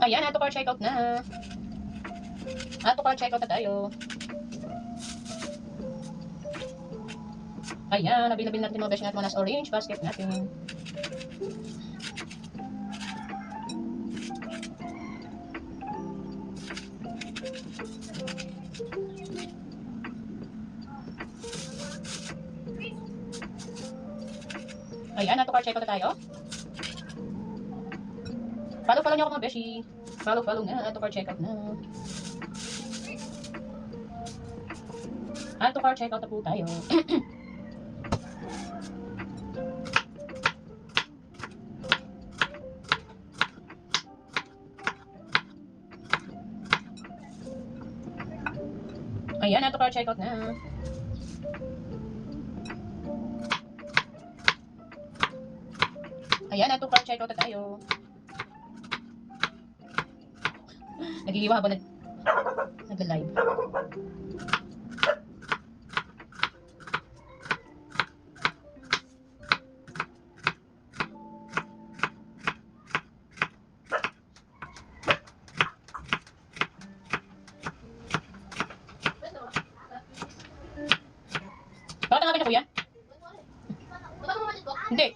Ayan, ato car checkout na. Ato car checkout na tayo. Ayan, available natin mga besh natin mga nasa orange basket natin. Ayan, ato car checkout na tayo. Follow niyo ako mga beshi. Follow na, ato car checkout na. Ato car checkout na po tayo. Ayan, ato car checkout na. Ayan, ato car checkout na tayo. Nagigiwa habang nag-live. Bakit ang akin na kuya? Hindi.